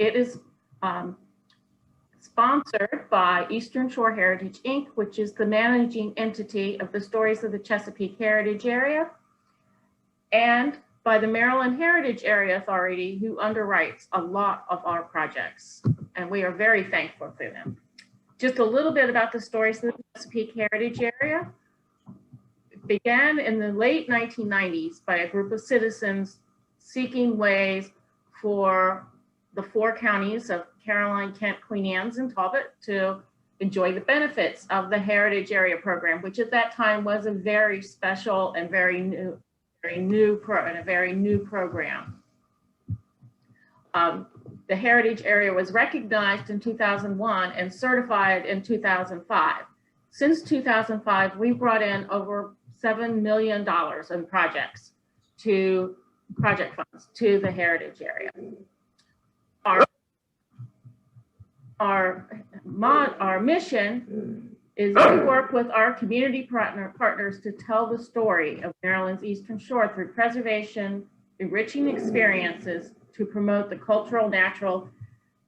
It is sponsored by Eastern Shore Heritage, Inc., which is the managing entity of the Stories of the Chesapeake Heritage Area, and by the Maryland Heritage Area Authority, who underwrites a lot of our projects, and we are very thankful for them. Just a little bit about the Stories of the Chesapeake Heritage Area. It began in the late 1990s by a group of citizens seeking ways for the 4 counties of Caroline, Kent, Queen Anne's, and Talbot to enjoy the benefits of the Heritage Area Program, which at that time was a very special and very new program. The Heritage Area was recognized in 2001 and certified in 2005. Since 2005, we brought in over $7 million in project funds to the Heritage Area. Our mission is to work with our community partners to tell the story of Maryland's Eastern Shore through preservation, enriching experiences to promote the cultural, natural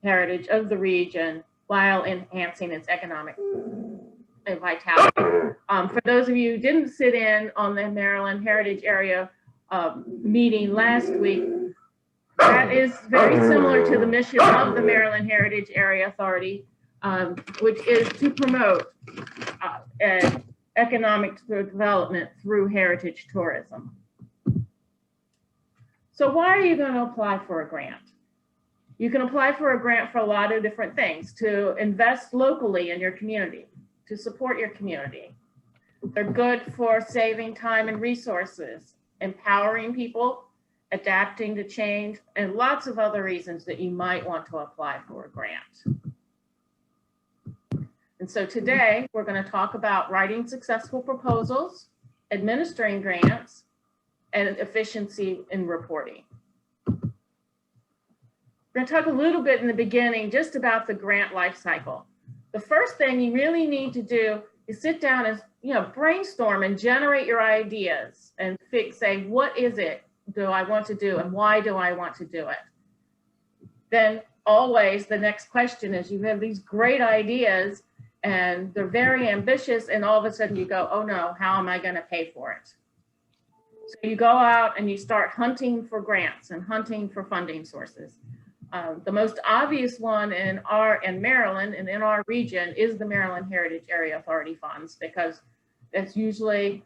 heritage of the region while enhancing its economic vitality. For those of you who didn't sit in on the Maryland Heritage Area meeting last week, that is very similar to the mission of the Maryland Heritage Area Authority, which is to promote economic development through heritage tourism. So why are you going to apply for a grant? You can apply for a grant for a lot of different things: to invest locally in your community, to support your community. They're good for saving time and resources, empowering people, adapting to change, and lots of other reasons that you might want to apply for a grant. And so today we're going to talk about writing successful proposals, administering grants, and efficiency in reporting. We're going to talk a little bit in the beginning just about the grant life cycle. The first thing you really need to do is sit down and brainstorm and generate your ideas and say, what is it do I want to do and why do I want to do it? Then always the next question is, you have these great ideas and they're very ambitious, and all of a sudden you go, oh no, how am I going to pay for it? So you go out and you start hunting for grants and hunting for funding sources. The most obvious one in Maryland and in our region is the Maryland Heritage Area Authority funds, because that's usually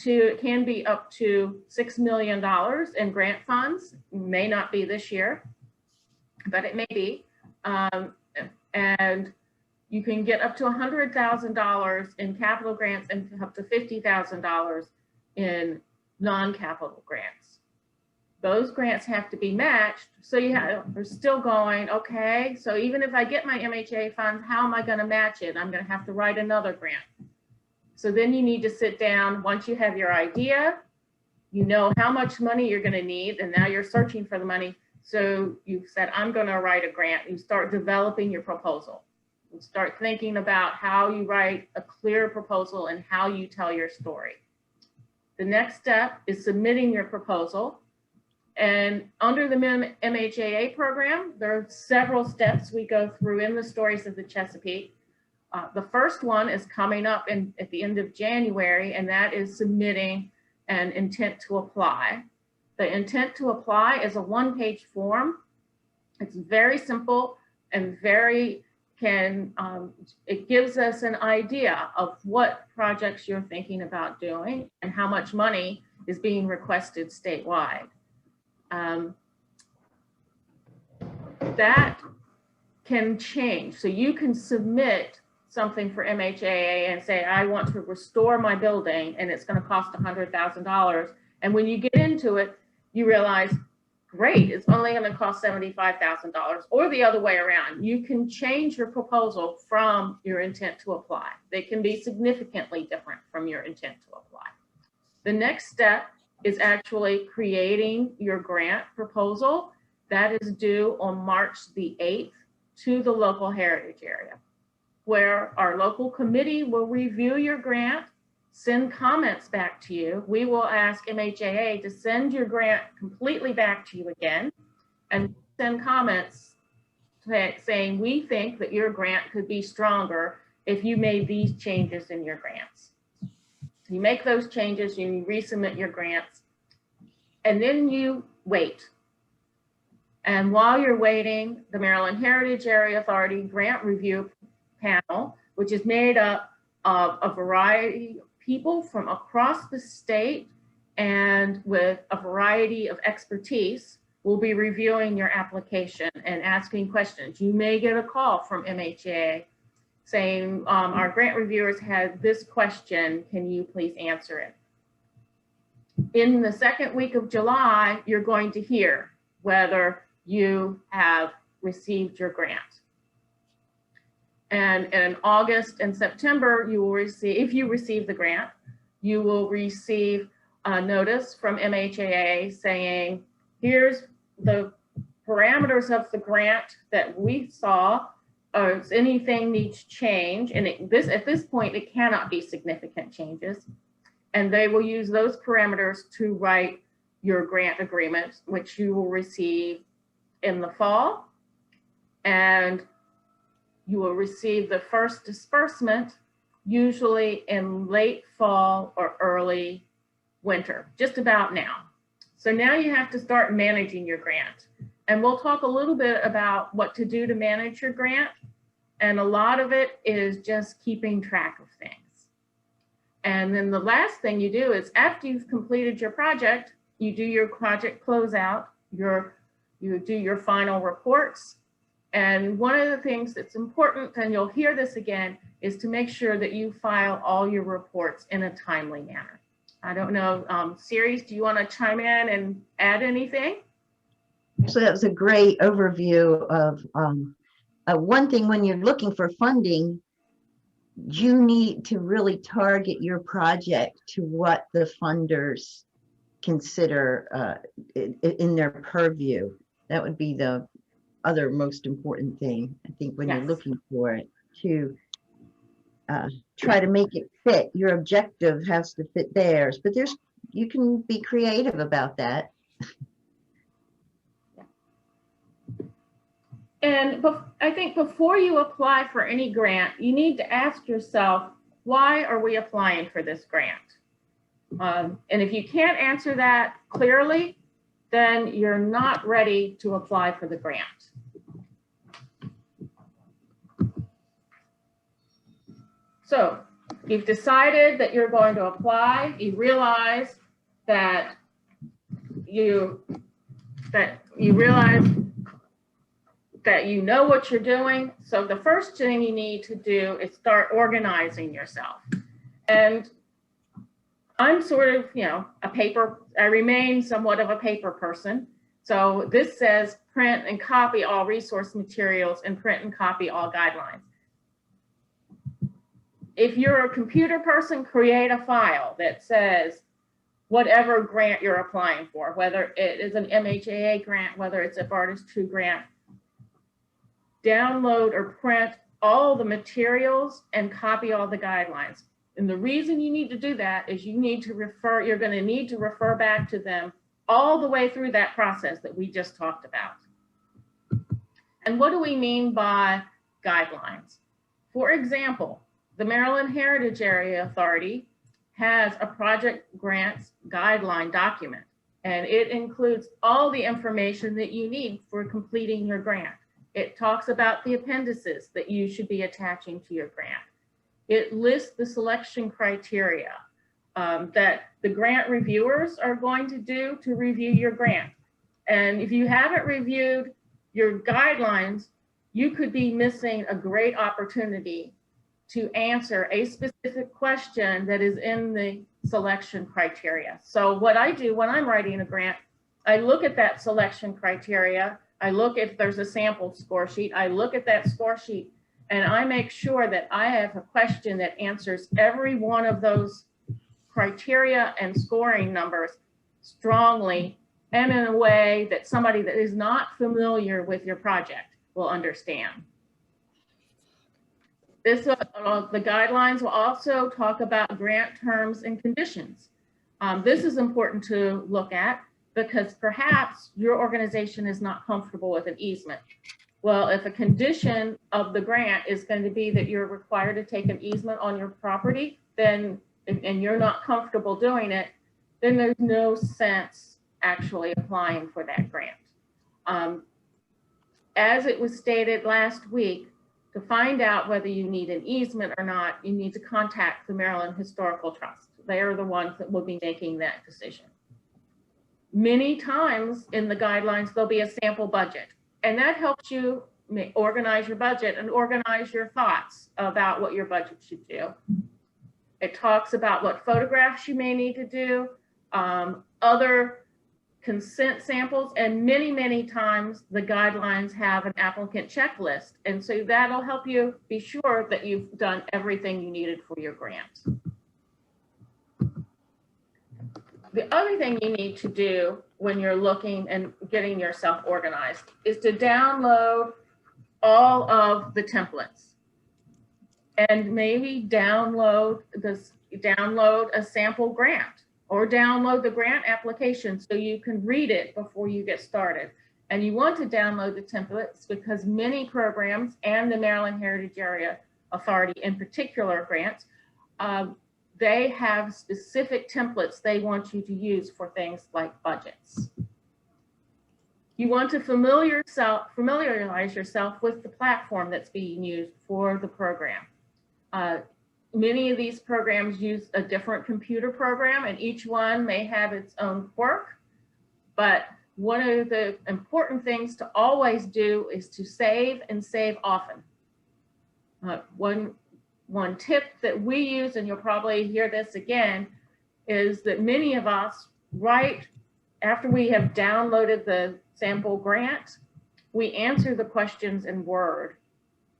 it can be up to $6 million in grant funds. May not be this year, but it may be. And you can get up to $100,000 in capital grants and up to $50,000 in non-capital grants. Those grants have to be matched. So you're still going, okay, so even if I get my MHA funds, how am I going to match it? I'm going to have to write another grant. So then you need to sit down. Once you have your idea, you know how much money you're going to need, and now you're searching for the money. So you've said, I'm going to write a grant. You start developing your proposal. You start thinking about how you write a clear proposal and how you tell your story. The next step is submitting your proposal. And under the MHAA program, there are several steps we go through in the Stories of the Chesapeake. The first one is coming up at the end of January, and that is submitting an intent to apply. The intent to apply is a one-page form. It's very simple and it gives us an idea of what projects you're thinking about doing and how much money is being requested statewide. That can change. So you can submit something for MHAA and say, I want to restore my building and it's going to cost $100,000. And when you get into it, you realize, great, it's only going to cost $75,000, or the other way around. You can change your proposal from your intent to apply. They can be significantly different from your intent to apply. The next step is actually creating your grant proposal. That is due on March the 8th to the local heritage area, where our local committee will review your grant, send comments back to you. We will ask MHAA to send your grant completely back to you again and send comments saying, we think that your grant could be stronger if you made these changes in your grants. You make those changes, you resubmit your grants, and then you wait. And while you're waiting, the Maryland Heritage Area Authority Grant Review Panel, which is made up of a variety of people from across the state and with a variety of expertise, will be reviewing your application and asking questions. You may get a call from MHA saying, our grant reviewers had this question, can you please answer it? In the second week of July, you're going to hear whether you have received your grant. And in August and September, you will receive, if you receive the grant, you will receive a notice from MHAA saying, here's the parameters of the grant that we saw. If anything needs change, and at this point, it cannot be significant changes. And they will use those parameters to write your grant agreement, which you will receive in the fall. And you will receive the first disbursement usually in late fall or early winter, just about now. So now you have to start managing your grant. And we'll talk a little bit about what to do to manage your grant. And a lot of it is just keeping track of things. And then the last thing you do is after you've completed your project, you do your project closeout, you do your final reports. And one of the things that's important, and you'll hear this again, is to make sure that you file all your reports in a timely manner. I don't know, Ceres, do you want to chime in and add anything? So that was a great overview of one thing. When you're looking for funding, you need to really target your project to what the funders consider in their purview. That would be the other most important thing, I think, when you're looking for it, to try to make it fit. Your objective has to fit theirs, but you can be creative about that. And I think before you apply for any grant, you need to ask yourself, why are we applying for this grant? And if you can't answer that clearly, then you're not ready to apply for the grant. So you've decided that you're going to apply. You realize that you know what you're doing. So the first thing you need to do is start organizing yourself. And I'm sort of, I remain somewhat of a paper person. So this says print and copy all resource materials and print and copy all guidelines. If you're a computer person, create a file that says whatever grant you're applying for, whether it is an MHAA grant, whether it's a Artist 2 grant. Download or print all the materials and copy all the guidelines. And the reason you need to do that is you're going to need to refer back to them all the way through that process that we just talked about. And what do we mean by guidelines? For example, the Maryland Heritage Area Authority has a project grants guideline document, and it includes all the information that you need for completing your grant. It talks about the appendices that you should be attaching to your grant. It lists the selection criteria that the grant reviewers are going to do to review your grant. And if you haven't reviewed your guidelines, you could be missing a great opportunity to answer a specific question that is in the selection criteria. So what I do when I'm writing a grant, I look at that selection criteria. I look if there's a sample score sheet. I look at that score sheet and I make sure that I have a question that answers every one of those criteria and scoring numbers strongly and in a way that somebody that is not familiar with your project will understand. The guidelines will also talk about grant terms and conditions. This is important to look at because perhaps your organization is not comfortable with an easement. Well, if a condition of the grant is going to be that you're required to take an easement on your property, then, and you're not comfortable doing it, then there's no sense actually applying for that grant. As it was stated last week, to find out whether you need an easement or not, you need to contact the Maryland Historical Trust. They are the ones that will be making that decision. Many times in the guidelines, there'll be a sample budget, and that helps you organize your budget and organize your thoughts about what your budget should do. It talks about what photographs you may need to do, other consent samples, and many times the guidelines have an applicant checklist. And so that'll help you be sure that you've done everything you needed for your grant. The other thing you need to do when you're looking and getting yourself organized is to download all of the templates and maybe download a sample grant, or download the grant application so you can read it before you get started. And you want to download the templates because many programs, and the Maryland Heritage Area Authority in particular grants, they have specific templates they want you to use for things like budgets. You want to familiarize yourself with the platform that's being used for the program. Many of these programs use a different computer program, and each one may have its own quirk. But one of the important things to always do is to save, and save often. One tip that we use, and you'll probably hear this again, is that many of us, right after we have downloaded the sample grant, we answer the questions in Word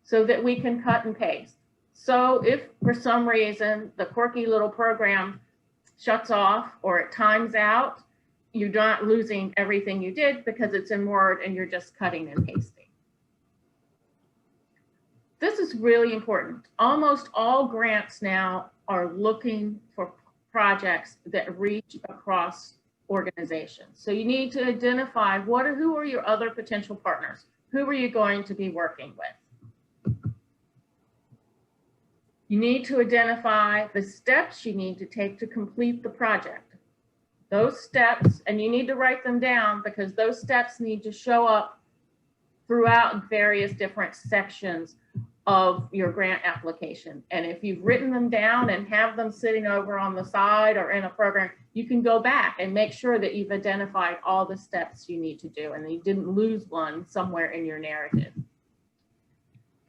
so that we can cut and paste. So if for some reason the quirky little program shuts off or it times out, you're not losing everything you did because it's in Word and you're just cutting and pasting. This is really important. Almost all grants now are looking for projects that reach across organizations. So you need to identify who are your other potential partners? Who are you going to be working with? You need to identify the steps you need to take to complete the project. Those steps, and you need to write them down because those steps need to show up throughout various different sections of your grant application. And if you've written them down and have them sitting over on the side or in a program, you can go back and make sure that you've identified all the steps you need to do and you didn't lose one somewhere in your narrative.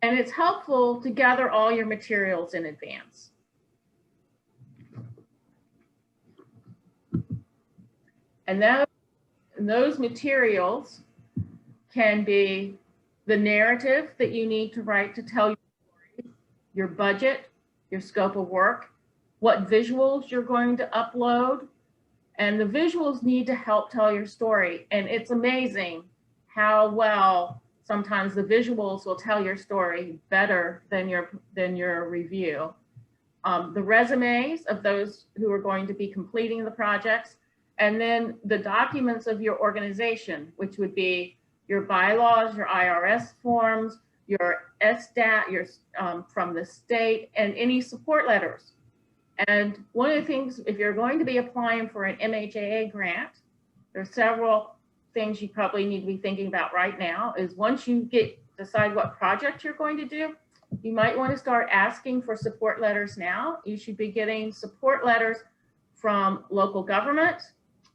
And it's helpful to gather all your materials in advance. And those materials can be the narrative that you need to write to tell your story, your budget, your scope of work, what visuals you're going to upload. And the visuals need to help tell your story. And it's amazing how well sometimes the visuals will tell your story better than your review. The resumes of those who are going to be completing the projects, and then the documents of your organization, which would be your bylaws, your IRS forms, your SDAT, from the state, and any support letters. And one of the things, if you're going to be applying for an MHAA grant, there are several things you probably need to be thinking about right now. Is once you decide what project you're going to do, you might want to start asking for support letters now. You should be getting support letters from local government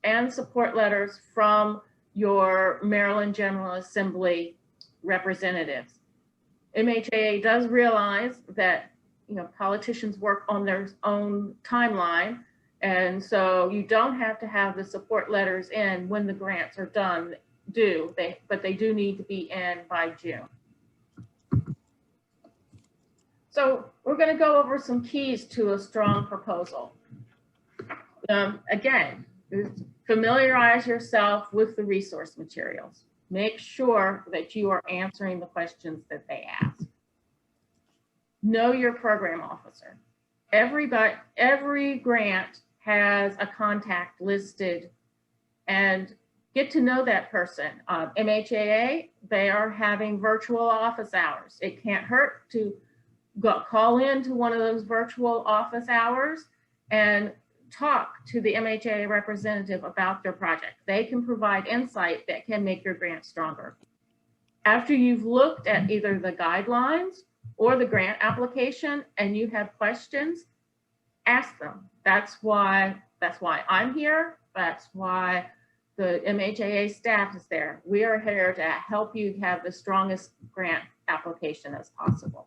and support letters from your Maryland General Assembly representatives. MHAA does realize that politicians work on their own timeline, and so you don't have to have the support letters in when the grants are due, but they do need to be in by June. So we're going to go over some keys to a strong proposal. Again, familiarize yourself with the resource materials. Make sure that you are answering the questions that they ask. Know your program officer. Every grant has a contact listed, and get to know that person. MHAA, they are having virtual office hours. It can't hurt to call into one of those virtual office hours and talk to the MHAA representative about their project. They can provide insight that can make your grant stronger. After you've looked at either the guidelines or the grant application and you have questions, ask them. That's why I'm here. That's why the MHAA staff is there. We are here to help you have the strongest grant application as possible.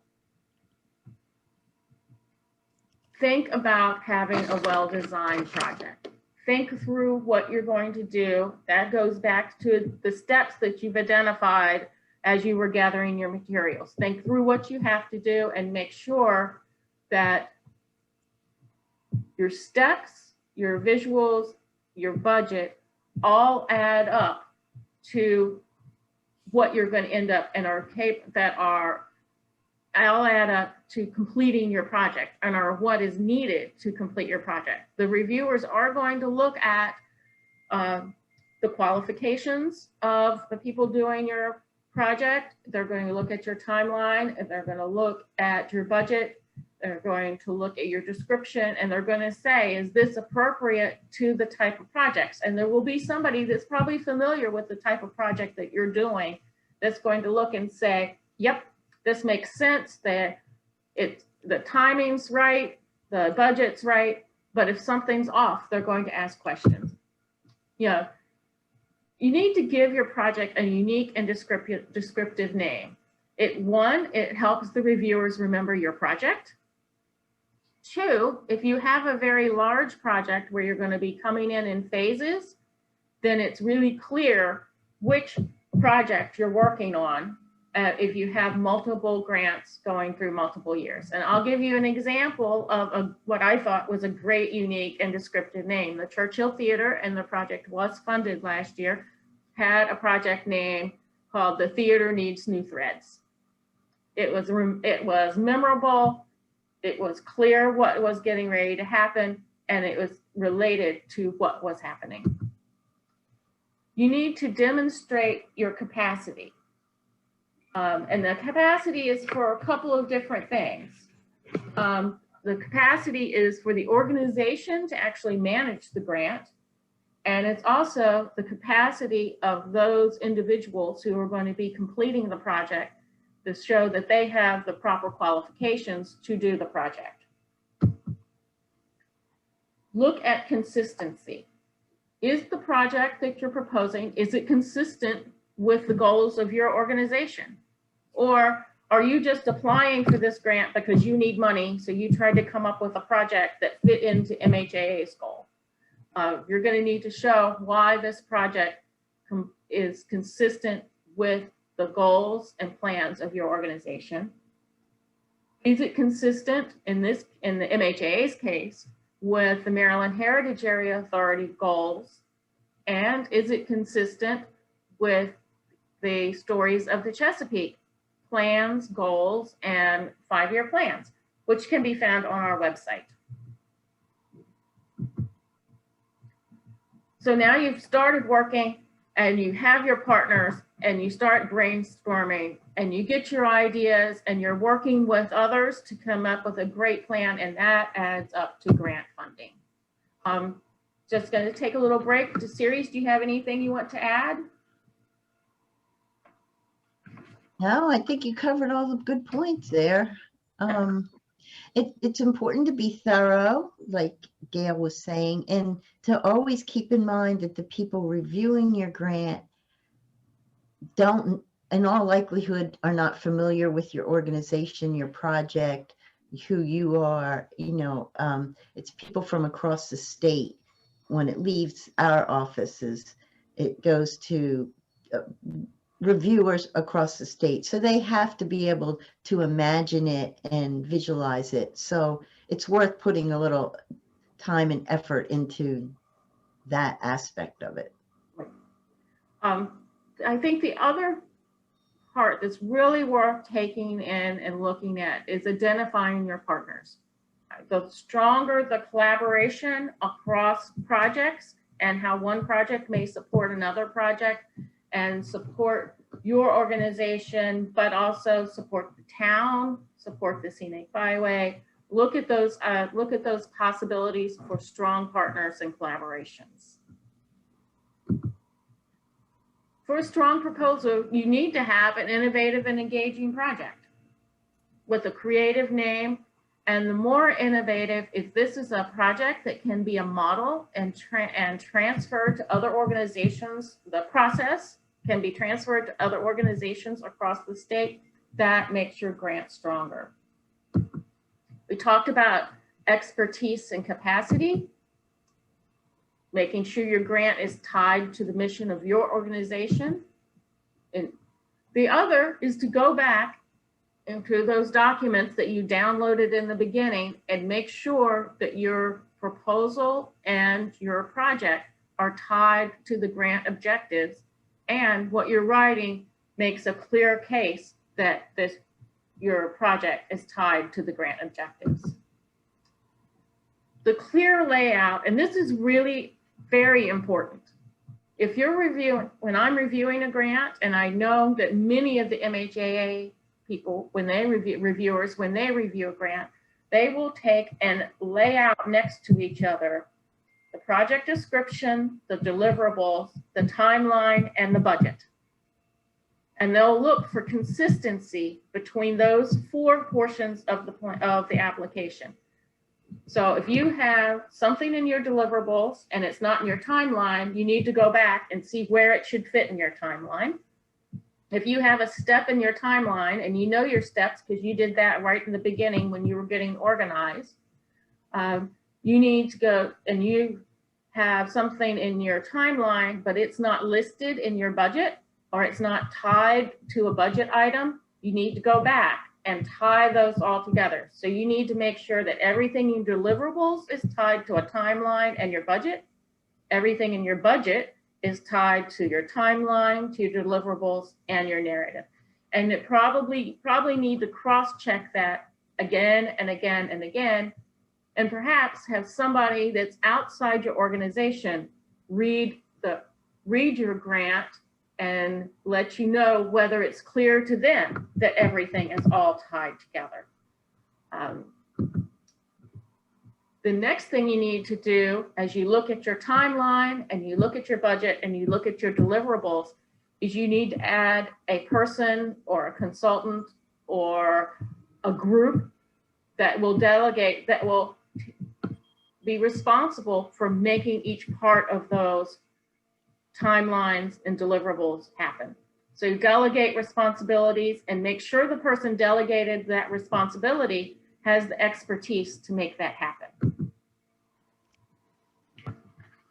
Think about having a well-designed project. Think through what you're going to do. That goes back to the steps that you've identified as you were gathering your materials. Think through what you have to do and make sure that your steps, your visuals, your budget all add up to what you're going to end up and all add up to completing your project and are what is needed to complete your project. The reviewers are going to look at the qualifications of the people doing your project. They're going to look at your timeline, and they're going to look at your budget. They're going to look at your description, and they're going to say, is this appropriate to the type of projects? And there will be somebody that's probably familiar with the type of project that you're doing that's going to look and say, yep, this makes sense, the timing's right, the budget's right, but if something's off, they're going to ask questions. You know, you need to give your project a unique and descriptive name. It helps the reviewers remember your project. 2, if you have a very large project where you're going to be coming in phases, then it's really clear which project you're working on. If you have multiple grants going through multiple years. And I'll give you an example of what I thought was a great, unique, and descriptive name. The Churchill Theater, and the project was funded last year, had a project name called The Theater Needs New Threads. It was memorable, it was clear what was getting ready to happen, and it was related to what was happening. You need to demonstrate your capacity. And the capacity is for a couple of different things. The capacity is for the organization to actually manage the grant. And it's also the capacity of those individuals who are going to be completing the project to show that they have the proper qualifications to do the project. Look at consistency. Is the project that you're proposing, is it consistent with the goals of your organization? Or are you just applying for this grant because you need money, so you tried to come up with a project that fit into MHAA's goal? You're going to need to show why this project is consistent with the goals and plans of your organization. Is it consistent in the MHAA's case with the Maryland Heritage Area Authority goals? And is it consistent with the stories of the Chesapeake plans, goals, and 5-year plans, which can be found on our website? So now you've started working and you have your partners and you start brainstorming and you get your ideas and you're working with others to come up with a great plan, and that adds up to grant funding. Just going to take a little break. To Series, do you have anything you want to add? No, I think you covered all the good points there. It's important to be thorough, like Gail was saying, and to always keep in mind that the people reviewing your grant don't, in all likelihood, are not familiar with your organization, your project, who you are. You know, it's people from across the state. When it leaves our offices, it goes to reviewers across the state. So they have to be able to imagine it and visualize it. So it's worth putting a little time and effort into that aspect of it. I think the other part that's really worth taking in and looking at is identifying your partners. The stronger the collaboration across projects and how one project may support another project and support your organization, but also support the town, support the scenic byway. Look at those possibilities for strong partners and collaborations. For a strong proposal, you need to have an innovative and engaging project with a creative name. And the more innovative, if this is a project that can be a model and transferred to other organizations, the process can be transferred to other organizations across the state, that makes your grant stronger. We talked about expertise and capacity, making sure your grant is tied to the mission of your organization. And the other is to go back into those documents that you downloaded in the beginning and make sure that your proposal and your project are tied to the grant objectives, and what you're writing makes a clear case that your project is tied to the grant objectives. The clear layout, and this is really very important. If you're when I'm reviewing a grant, and I know that many of the MHAA people, when they review a grant, they will take and lay out next to each other the project description, the deliverables, the timeline, and the budget. And they'll look for consistency between those four portions of the application. So if you have something in your deliverables and it's not in your timeline, you need to go back and see where it should fit in your timeline. If you have a step in your timeline and you know your steps because you did that right in the beginning when you were getting organized, you need to go and you have something in your timeline, but it's not listed in your budget or it's not tied to a budget item, you need to go back and tie those all together. So you need to make sure that everything in deliverables is tied to a timeline and your budget. Everything in your budget is tied to your timeline, to your deliverables, and your narrative. And it probably need to cross-check that again and again and again, and perhaps have somebody that's outside your organization read your grant and let you know whether it's clear to them that everything is all tied together. The next thing you need to do as you look at your timeline and you look at your budget and you look at your deliverables is you need to add a person or a consultant or a group that will delegate, that will be responsible for making each part of those timelines and deliverables happen. So you delegate responsibilities and make sure the person delegated that responsibility has the expertise to make that happen.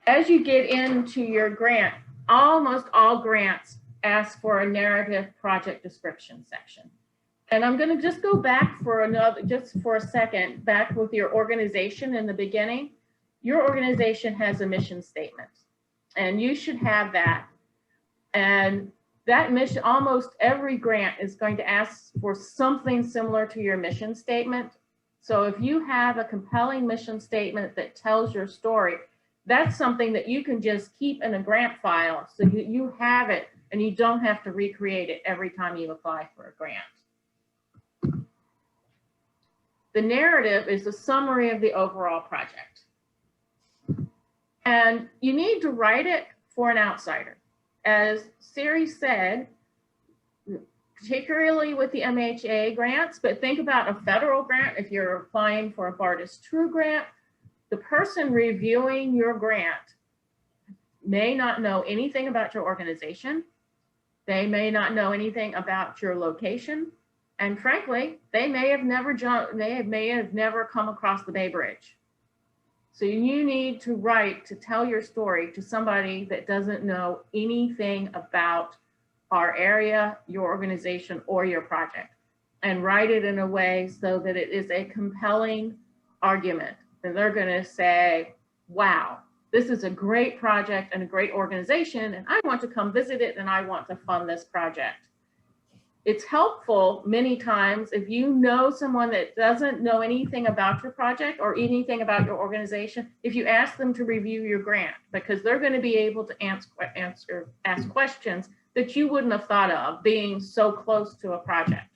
As you get into your grant, almost all grants ask for a narrative project description section. And I'm going to just go back for a second, back with your organization in the beginning. Your organization has a mission statement, and you should have that. And that mission, almost every grant is going to ask for something similar to your mission statement. So if you have a compelling mission statement that tells your story, that's something that you can just keep in a grant file. So you have it and you don't have to recreate it every time you apply for a grant. The narrative is a summary of the overall project. And you need to write it for an outsider. As Siri said, particularly with the MHA grants, but think about a federal grant. If you're applying for a Bartis True grant, the person reviewing your grant may not know anything about your organization. They may not know anything about your location. And frankly, they may have never come across the Bay Bridge. So you need to write to tell your story to somebody that doesn't know anything about our area, your organization, or your project, and write it in a way so that it is a compelling argument. And they're going to say, wow, this is a great project and a great organization, and I want to come visit it and I want to fund this project. It's helpful many times if you know someone that doesn't know anything about your project or anything about your organization, if you ask them to review your grant, because they're going to be able to ask questions that you wouldn't have thought of being so close to a project.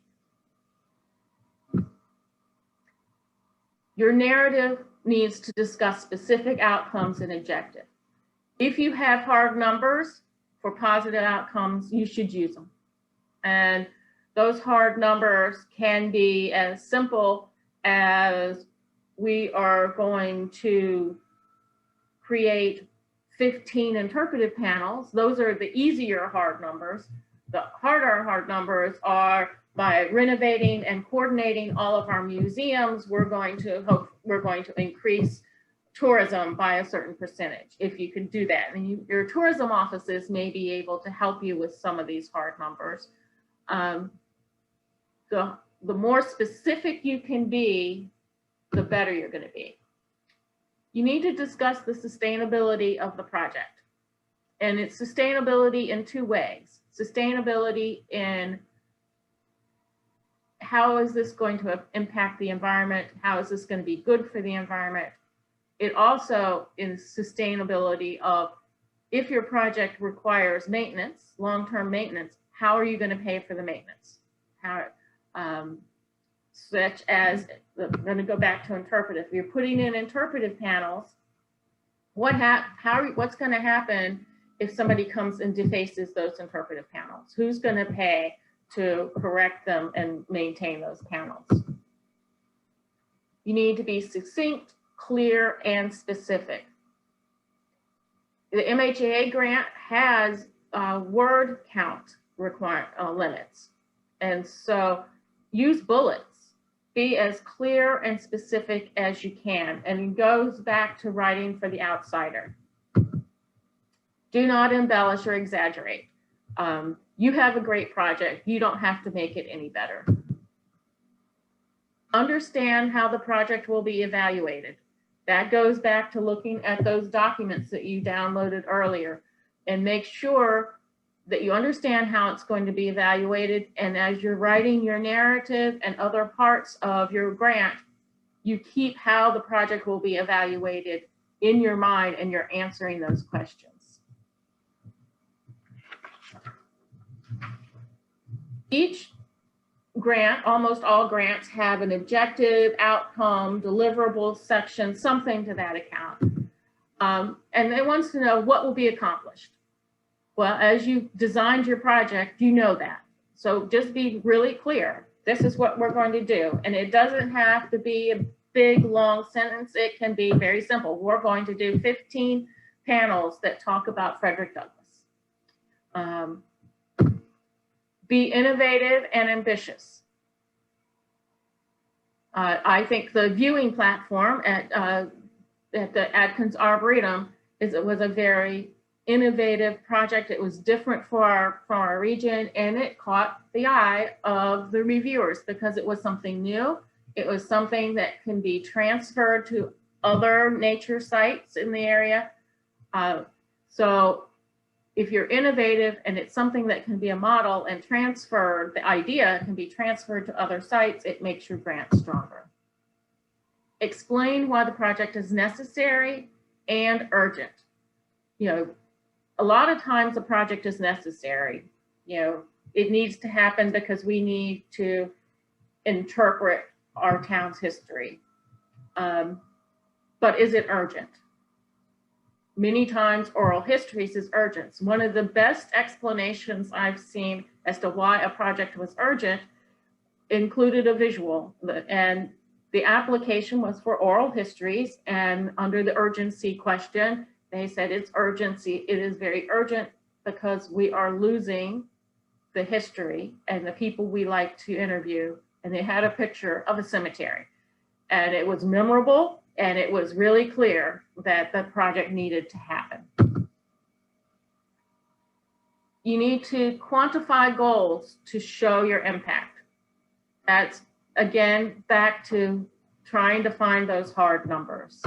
Your narrative needs to discuss specific outcomes and objectives. If you have hard numbers for positive outcomes, you should use them. And those hard numbers can be as simple as we are going to create 15 interpretive panels. Those are the easier hard numbers. The harder hard numbers are by renovating and coordinating all of our museums, we're going to increase tourism by a certain percentage. If you can do that, and your tourism offices may be able to help you with some of these hard numbers. The more specific you can be, the better you're going to be. You need to discuss the sustainability of the project. And it's sustainability in two ways. Sustainability in how is this going to impact the environment? How is this going to be good for the environment? It also is sustainability of if your project requires maintenance, long-term maintenance, how are you going to pay for the maintenance? How, such as, I'm going to go back to interpretive. If you're putting in interpretive panels, what's going to happen if somebody comes and defaces those interpretive panels? Who's going to pay to correct them and maintain those panels? You need to be succinct, clear, and specific. The MHAA grant has word count limits. And so use bullets. Be as clear and specific as you can. And it goes back to writing for the outsider. Do not embellish or exaggerate. You have a great project. You don't have to make it any better. Understand how the project will be evaluated. That goes back to looking at those documents that you downloaded earlier, and make sure that you understand how it's going to be evaluated. And as you're writing your narrative and other parts of your grant, you keep how the project will be evaluated in your mind and you're answering those questions. Each grant, almost all grants, have an objective, outcome, deliverable section, something to that account. And it wants to know what will be accomplished. Well, as you designed your project, you know that. So just be really clear. This is what we're going to do. And it doesn't have to be a big, long sentence. It can be very simple. We're going to do 15 panels that talk about Frederick Douglass. Be innovative and ambitious. I think the viewing platform at the Adkins Arboretum was a very innovative project. It was different for our region, and it caught the eye of the reviewers because it was something new. It was something that can be transferred to other nature sites in the area. So if you're innovative and it's something that can be a model and transferred, the idea can be transferred to other sites, it makes your grant stronger. Explain why the project is necessary and urgent. You know, a lot of times a project is necessary. You know, it needs to happen because we need to interpret our town's history. But is it urgent? Many times oral histories is urgent. One of the best explanations I've seen as to why a project was urgent included a visual, and the application was for oral histories, and under the urgency question, they said it's urgency. It is very urgent because we are losing the history and the people we like to interview. And they had a picture of a cemetery, and it was memorable. And it was really clear that the project needed to happen. You need to quantify goals to show your impact. That's, again, back to trying to find those hard numbers.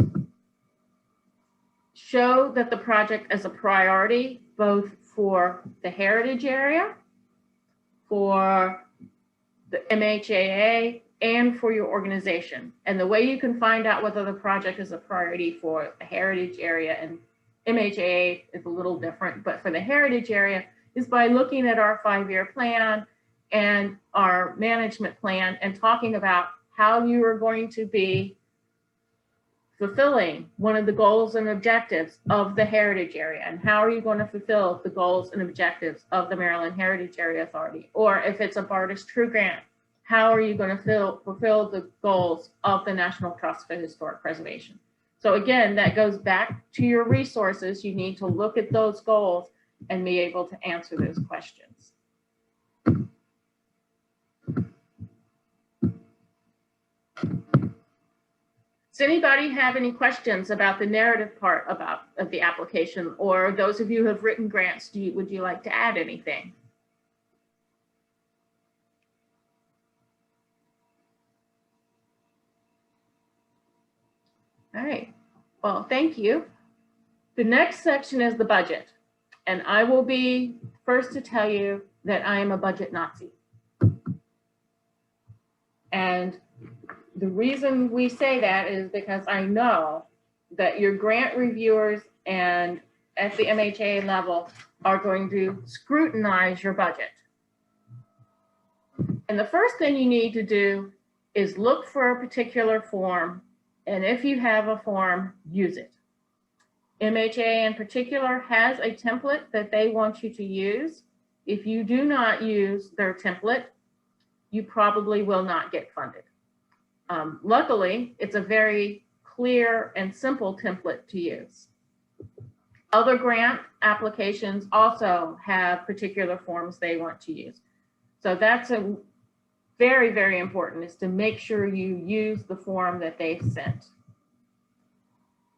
Show that the project is a priority, both for the heritage area, for the MHAA, and for your organization. And the way you can find out whether the project is a priority for a heritage area, and MHAA is a little different, but for the heritage area, is by looking at our 5-year plan and our management plan and talking about how you are going to be fulfilling one of the goals and objectives of the heritage area, and how are you going to fulfill the goals and objectives of the Maryland Heritage Area Authority. Or if it's a Bartis True Grant, how are you going to fulfill the goals of the National Trust for Historic Preservation. So again, that goes back to your resources. You need to look at those goals and be able to answer those questions. Does anybody have any questions about the narrative part of the application, or those of you who have written grants, would you like to add anything? All right, well, thank you. The next section is the budget, and I will be first to tell you that I am a budget Nazi. And the reason we say that is because I know that your grant reviewers and at the MHA level are going to scrutinize your budget. And the first thing you need to do is look for a particular form, and if you have a form, use it. MHA in particular has a template that they want you to use. If you do not use their template, you probably will not get funded. Luckily, it's a very clear and simple template to use. Other grant applications also have particular forms they want to use. So that's a very, very important, is to make sure you use the form that they've sent.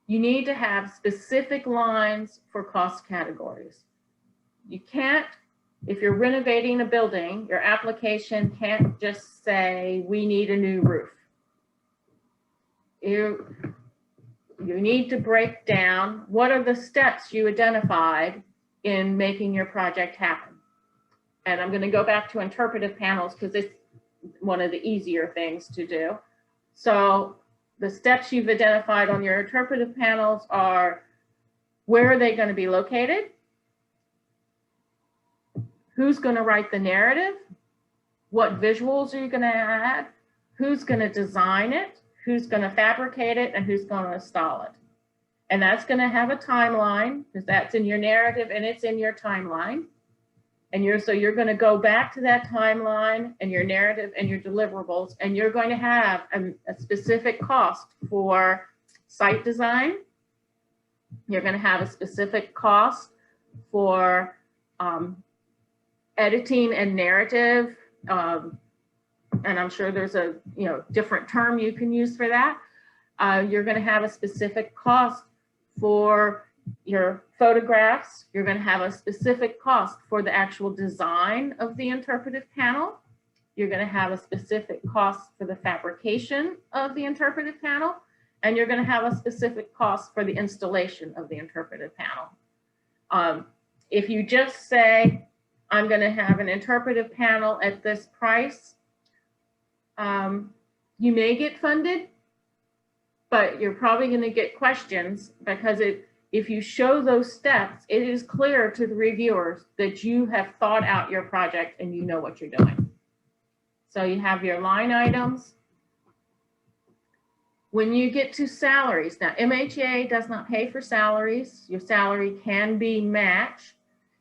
You need to have specific lines for cost categories. You can't, if you're renovating a building, your application can't just say, we need a new roof. You need to break down what are the steps you identified in making your project happen. And I'm going to go back to interpretive panels because it's one of the easier things to do. So the steps you've identified on your interpretive panels are: where are they going to be located? Who's going to write the narrative? What visuals are you going to add? Who's going to design it? Who's going to fabricate it? And who's going to install it? And that's going to have a timeline, because that's in your narrative and it's in your timeline. And so you're going to go back to that timeline and your narrative and your deliverables, and you're going to have a specific cost for site design. You're going to have a specific cost for editing and narrative. And I'm sure there's a different term you can use for that. You're going to have a specific cost for your photographs. You're going to have a specific cost for the actual design of the interpretive panel. You're going to have a specific cost for the fabrication of the interpretive panel. And you're going to have a specific cost for the installation of the interpretive panel. If you just say, I'm going to have an interpretive panel at this price, you may get funded, but you're probably going to get questions, because if you show those steps, it is clear to the reviewers that you have thought out your project and you know what you're doing. So you have your line items. When you get to salaries, now MHA does not pay for salaries. Your salary can be matched,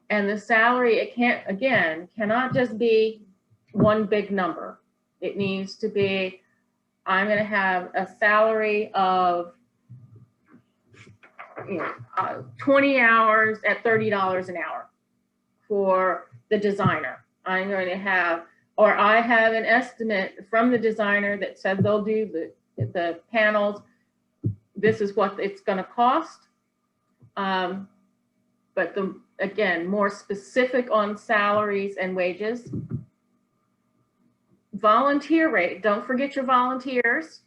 and the salary, it cannot just be one big number. It needs to be, I'm going to have a salary of 20 hours at $30 an hour for the designer. I'm going to have, or I have an estimate from the designer that said they'll do the panels. This is what it's going to cost. But again, more specific on salaries and wages. Volunteer rate, don't forget your volunteers.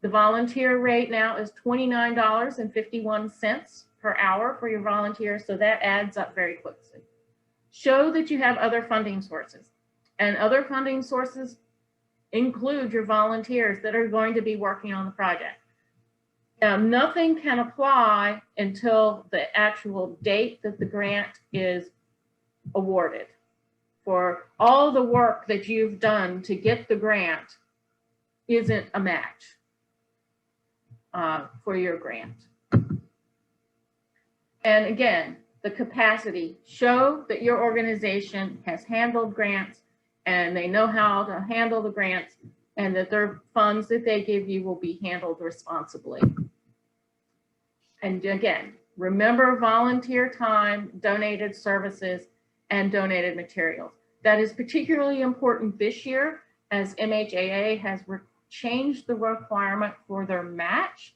The volunteer rate now is $29.51 per hour for your volunteers, so that adds up very quickly. Show that you have other funding sources. And other funding sources include your volunteers that are going to be working on the project. Now, nothing can apply until the actual date that the grant is awarded. For all the work that you've done to get the grant isn't a match for your grant. And again, the capacity, show that your organization has handled grants and they know how to handle the grants, and that their funds that they give you will be handled responsibly. And again, remember volunteer time, donated services, and donated materials. That is particularly important this year as MHAA has changed the requirement for their match.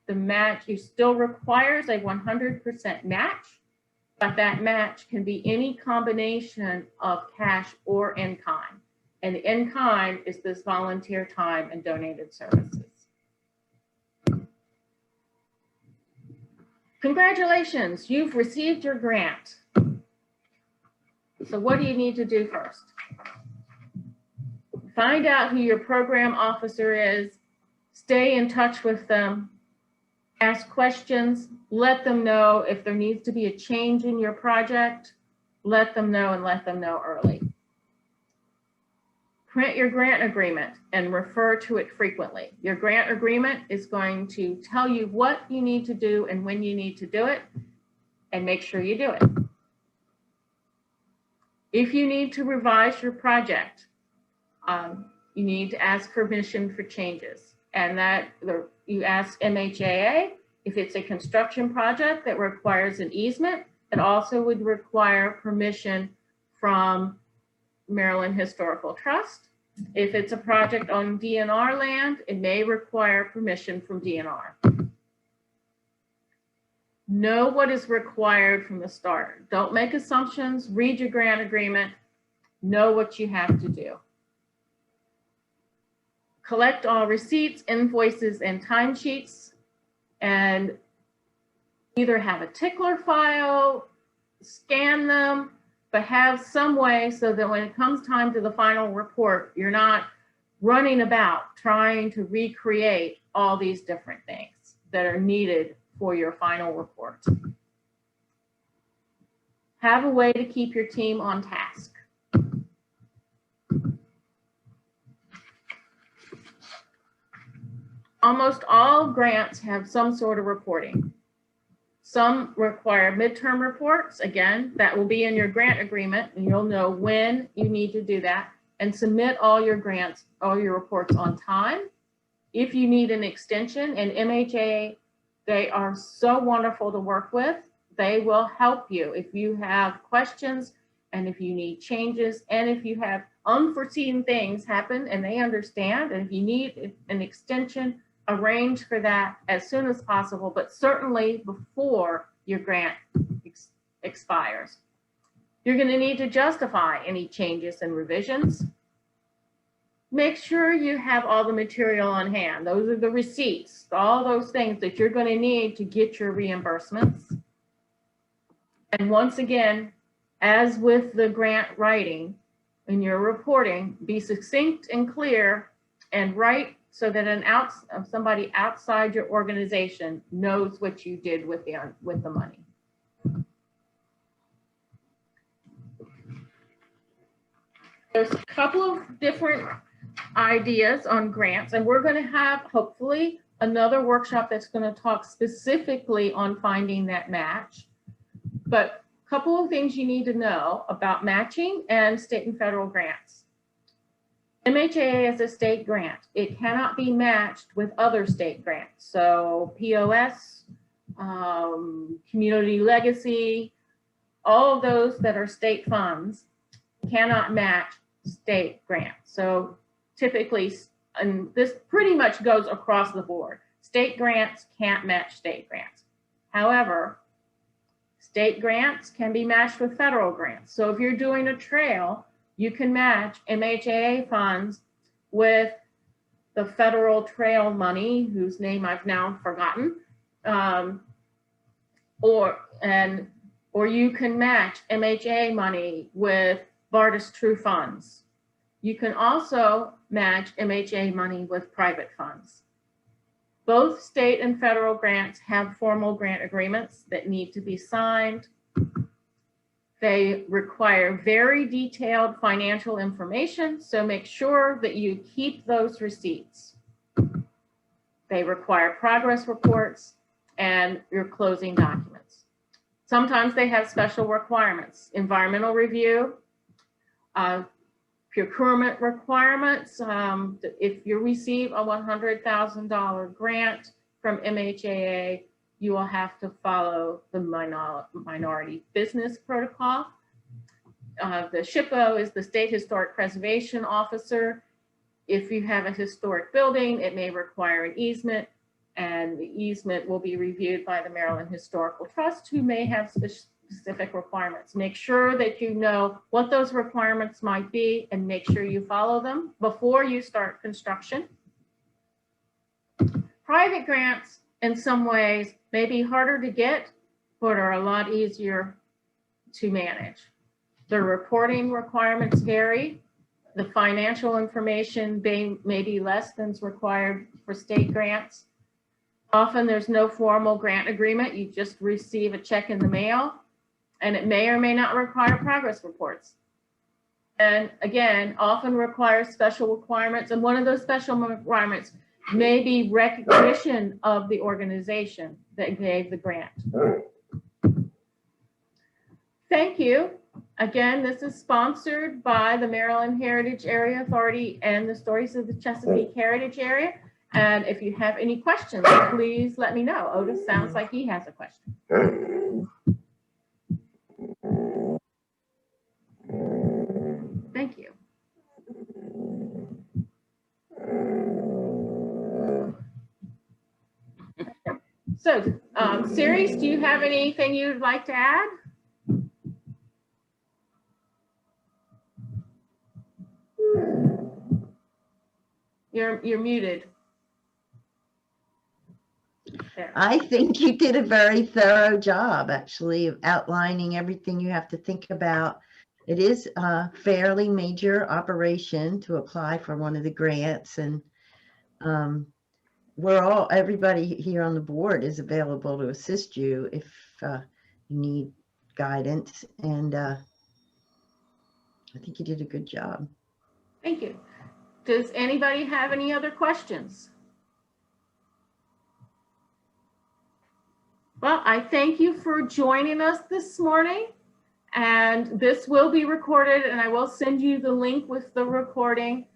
The match still requires a 100% match, but that match can be any combination of cash or in-kind. And the in-kind is this volunteer time and donated services. Congratulations, you've received your grant. So what do you need to do first? Find out who your program officer is, stay in touch with them, ask questions, let them know if there needs to be a change in your project, let them know and let them know early. Print your grant agreement and refer to it frequently. Your grant agreement is going to tell you what you need to do and when you need to do it, and make sure you do it. If you need to revise your project, you need to ask permission for changes, and that you ask MHAA. If it's a construction project that requires an easement, it also would require permission from Maryland Historical Trust. If it's a project on DNR land, it may require permission from DNR. Know what is required from the start. Don't make assumptions, read your grant agreement, know what you have to do. Collect all receipts, invoices, and timesheets, and either have a tickler file, scan them, but have some way so that when it comes time to the final report, you're not running about trying to recreate all these different things that are needed for your final report. Have a way to keep your team on task. Almost all grants have some sort of reporting. Some require midterm reports. Again, that will be in your grant agreement, and you'll know when you need to do that, and submit all your grants, all your reports on time. If you need an extension, and MHA, they are so wonderful to work with. They will help you if you have questions and if you need changes and if you have unforeseen things happen and they understand. And if you need an extension, arrange for that as soon as possible, but certainly before your grant expires. You're going to need to justify any changes and revisions. Make sure you have all the material on hand. Those are the receipts, all those things that you're going to need to get your reimbursements. And once again, as with the grant writing, in your reporting, be succinct and clear and write so that somebody outside your organization knows what you did with the money. There's a couple of different ideas on grants, and we're going to have hopefully another workshop that's going to talk specifically on finding that match. But a couple of things you need to know about matching and state and federal grants. MHAA is a state grant. It cannot be matched with other state grants. So POS, community legacy, all of those that are state funds cannot match state grants. So typically, and this pretty much goes across the board, state grants can't match state grants. However, state grants can be matched with federal grants. So if you're doing a trail, you can match MHAA funds with the federal trail money, whose name I've now forgotten, or you can match MHAA money with Vardis True Funds. You can also match MHA money with private funds. Both state and federal grants have formal grant agreements that need to be signed. They require very detailed financial information, so make sure that you keep those receipts. They require progress reports and your closing documents. Sometimes they have special requirements, environmental review, procurement requirements. If you receive a $100,000 grant from MHAA, you will have to follow the minority business protocol. The SHPO is the State Historic Preservation Officer. If you have a historic building, it may require an easement, and the easement will be reviewed by the Maryland Historical Trust, who may have specific requirements. Make sure that you know what those requirements might be and make sure you follow them before you start construction. Private grants, in some ways, may be harder to get, but are a lot easier to manage. The reporting requirements vary. The financial information may be less than is required for state grants. Often there's no formal grant agreement. You just receive a check in the mail, and it may or may not require progress reports. And again, often requires special requirements. And one of those special requirements may be recognition of the organization that gave the grant. Thank you. Again, this is sponsored by the Maryland Heritage Area Authority and the Stories of the Chesapeake Heritage Area. And if you have any questions, please let me know. Otis sounds like he has a question. Thank you. So, Ceres, do you have anything you'd like to add? You're muted. There. I think you did a very thorough job, actually, of outlining everything you have to think about. It is a fairly major operation to apply for one of the grants, and everybody here on the board is available to assist you if you need guidance, and I think you did a good job. Thank you. Does anybody have any other questions? Well, I thank you for joining us this morning, and this will be recorded, and I will send you the link with the recording.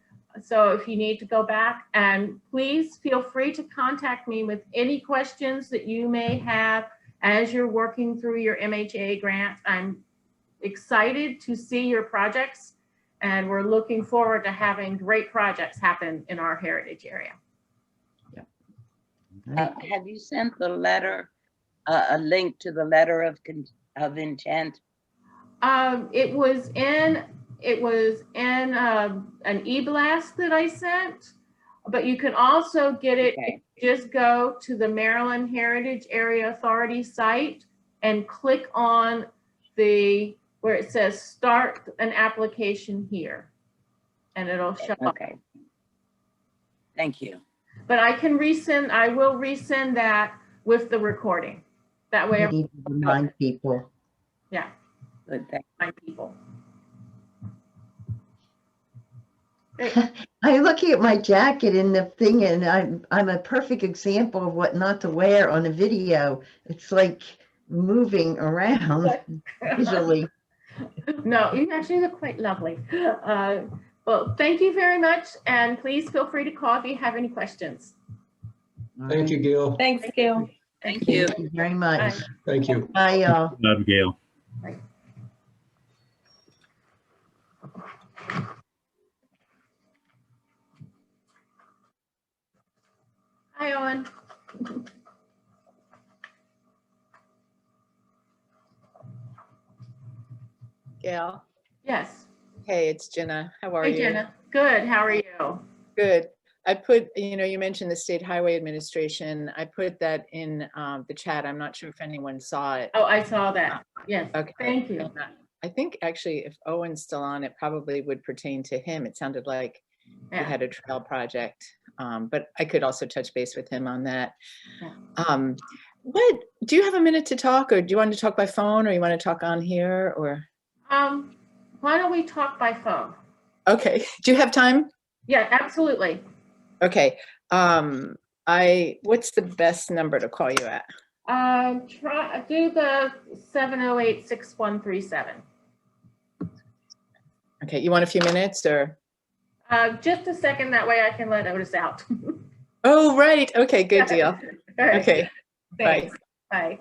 So if you need to go back, and please feel free to contact me with any questions that you may have as you're working through your MHA grant. I'm excited to see your projects, and we're looking forward to having great projects happen in our heritage area. Have you sent the letter, a link to the letter of intent? It was in an e-blast that I sent, but you can also get it. Okay. Just go to the Maryland Heritage Area Authority site and click on where it says start an application here, and it'll show up. Okay. Thank you. But I will resend that with the recording. That way, I need to remind people. yeah, Good. my people. I'm looking at my jacket in the thing, and I'm a perfect example of what not to wear on a video. It's like moving around visually. No, you actually look quite lovely. Well, thank you very much, and please feel free to call if you have any questions. Thank you, Gail. Thanks, Gail. Thank you. Thank you very much. Bye. Thank you. Bye, y'all. Love Gail. Hi, Owen. Gail. Yes. Hey, it's Jenna. How are Hey, you? Jenna. Good. How are you? Good. I put, you mentioned the State Highway Administration. I put that in the chat. I'm not sure if anyone saw it. Oh, I saw that. Yes. Okay. Thank you. And I think actually if Owen's still on, it probably would pertain to him. It sounded like he Yeah. had a trail project, but I could also touch base with him on that. Yeah. What, do you have a minute to talk, or do you want to talk by phone, or you want to talk on here, or? Why don't we talk by phone? Okay, do you have time? Yeah, absolutely. Okay, what's the best number to call you at? Do the 708-6137. Okay, you want a few minutes, or? Just a second, that way I can let Otis out. Oh, right, okay, good deal. All right. Okay, bye. Thanks. Bye.